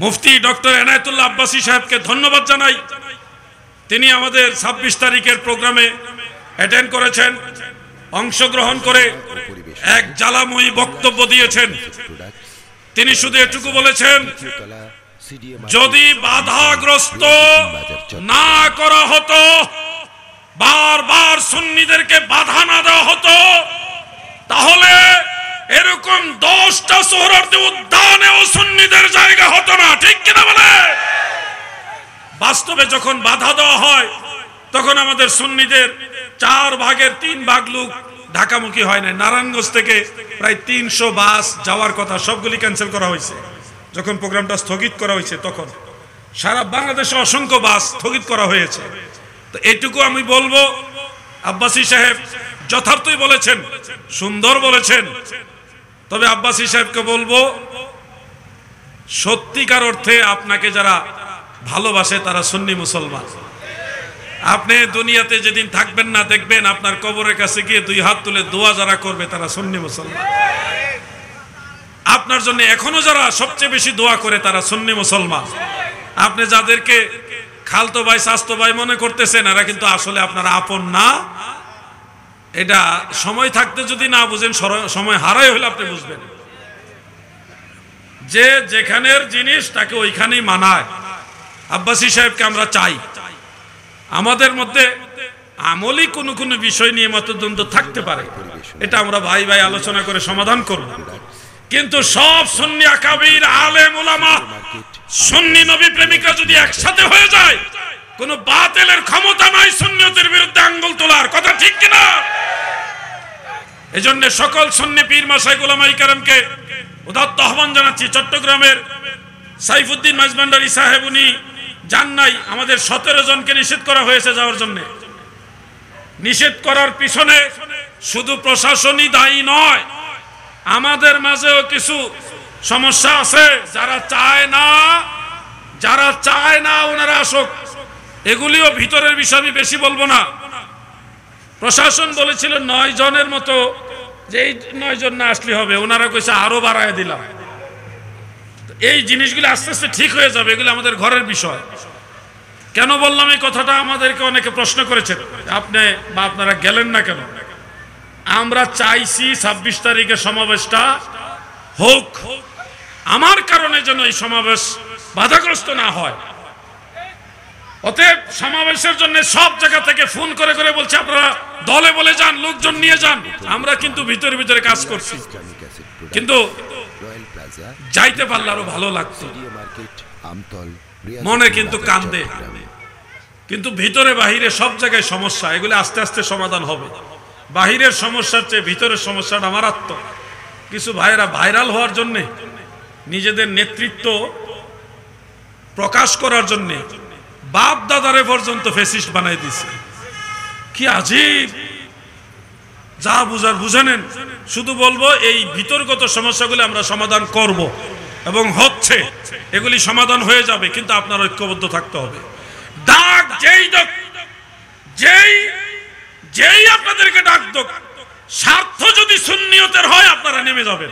মুফতি doctor Enayetullah Abbasi সাহেবকে ধন্যবাদ জানাই। তিনি আমাদের ২৬ তারিখের প্রোগ্রামে অ্যাটেন্ড করেছেন, অংশগ্রহণ করে এক জ্বালাময়ী বক্তব্য দিয়েছেন। তিনি শুধু এটুকু বলেছেন, যদি বাধাগ্রস্ত না করা হতো, বারবার সুন্নিদেরকে বাধা না দেওয়া হতো, তাহলে এরকম 10টা সোহরাওয়ার্দী উদ্যানেও সুন্নিদের জায়গা হতো না। ঠিক কিনা বলে? বাস্তবে যখন বাধা দেওয়া হয় তখন আমাদের সুন্নিদের 4 ভাগের 3 ভাগ লোক ঢাকামুখী হয় না। নারায়ণগঞ্জ থেকে প্রায় 300 বাস যাওয়ার কথা, সবগুলি ক্যান্সেল করা হয়েছে। যখন প্রোগ্রামটা স্থগিত করা হয়েছে তখন সারা বাংলাদেশে অসংখ্য বাস স্থগিত করা হয়েছে। তো এটুকু আমি বলবো, আব্বাসী সাহেব যথার্থই বলেছেন, সুন্দর বলেছেন। তবে আব্বাসী সাহেবকে বলবো, সত্যিকার অর্থে আপনাকে যারা ভালোবাসে তারা সুন্নি মুসলমান। আপনি দুনিয়াতে যেদিন থাকবেন না, দেখবেন আপনার কবরের কাছে গিয়ে 2 হাত তুলে দোয়া যারা করবে তারা সুন্নি মুসলমান। আপনার জন্য এখনো যারা সবচেয়ে বেশি দোয়া করে তারা সুন্নি মুসলমান। আপনি যাদেরকে খালতো ভাই চাচতো ভাই মনে করতেছেন, এরা কিন্তু আসলে আপনার আপন না। এটা সময় থাকতে যদি না বুঝেন, সময় হারাই হলে আপনি বুঝবেন। যে যেখানের জিনিস তাকে ওইখানেই মানায়। আব্বাসী সাহেবকে আমরা চাই। আমাদের মধ্যে আমলি কোনো কোনো বিষয় নিয়ে মতদ্বন্দ্ব থাকতে পারে, এটা আমরা ভাই ভাই আলোচনা করে সমাধান করব। কিন্তু সব সুন্নি আকাবির আলেম উলামা, সুন্নি নবী প্রেমিকা যদি একসাথে হয়ে যায়, কোন বাতিলের ক্ষমতা নাই সুন্নিয়তের বিরুদ্ধে আঙ্গুল তোলার। কথা ঠিক কিনা? এজন্য সকল সুন্নি পীর মাশায়েখ উলামায়ে কেরামকে উদাত্ত আহ্বান জানাচ্ছি। চট্টগ্রামের সাইফুদ্দিন মাঝভান্ডারী সাহেব উনি যান নাই। আমাদের 17 জনকে নিষেধ করা হয়েছে যাওয়ার জন্য। নিষেধ করার পিছনে শুধু প্রশাসনই দায়ী নয়, আমাদের মাঝেও কিছু সমস্যা আছে। যারা চায় না ওনারা আসুক, এগুলিও ভিতরের বিষয়, আমি বেশি বলবো না। প্রশাসন বলেছিল 9 জনের মতো, যে এই 9 জন না আসলে হবে, ওনারা কইছে আরো বাড়ায় দিলাম। এই জিনিসগুলো আস্তে আস্তে ঠিক হয়ে যাবে, এগুলো আমাদের ঘরের বিষয়। কেন বললাম এই কথাটা? আমাদেরকে অনেকে প্রশ্ন করেছেন, আপনি বা আপনারা গেলেন না কেন? আমরা চাইছি 26 তারিখে সমাবেশটা হোক, আমার কারণে যেন এই সমাবেশ বাধাগ্রস্ত না হয়। অতএব সমাবেশের জন্য সব জায়গা থেকে ফোন করে করে বলছে আপনারা দলে বলে যান, লোকজন নিয়ে যান। আমরা কিন্তু ভিতরে ভিতরে কাজ করছি, কিন্তু যাইতে পারলে আরো ভালো লাগতো। মনে কিন্তু কান্দে, কিন্তু ভিতরে বাহিরে সব জায়গায় সমস্যা। এগুলো আস্তে আস্তে সমাধান হবে। বাহিরের সমস্যার চেয়ে ভিতরের সমস্যাটা মারাত্মক। কিছু ভাইরা ভাইরাল হওয়ার জন্যে, নিজেদের নেতৃত্ব প্রকাশ করার জন্যে বাপ দাদারে পর্যন্ত ফ্যাসিস্ট বানাই দিছে। কি আজীব! যা বুঝার বুঝে নেন। শুধু বলবো, এই ভিতরগত সমস্যাগুলি আমরা সমাধান করব এবং হচ্ছে, এগুলি সমাধান হয়ে যাবে, কিন্তু আপনার ঐক্যবদ্ধ থাকতে হবে। ডাক যেই আপনাদেরকে ডাক দোক, স্বার্থ যদি সুন্নিয়তের হয় আপনারা নেমে যাবেন।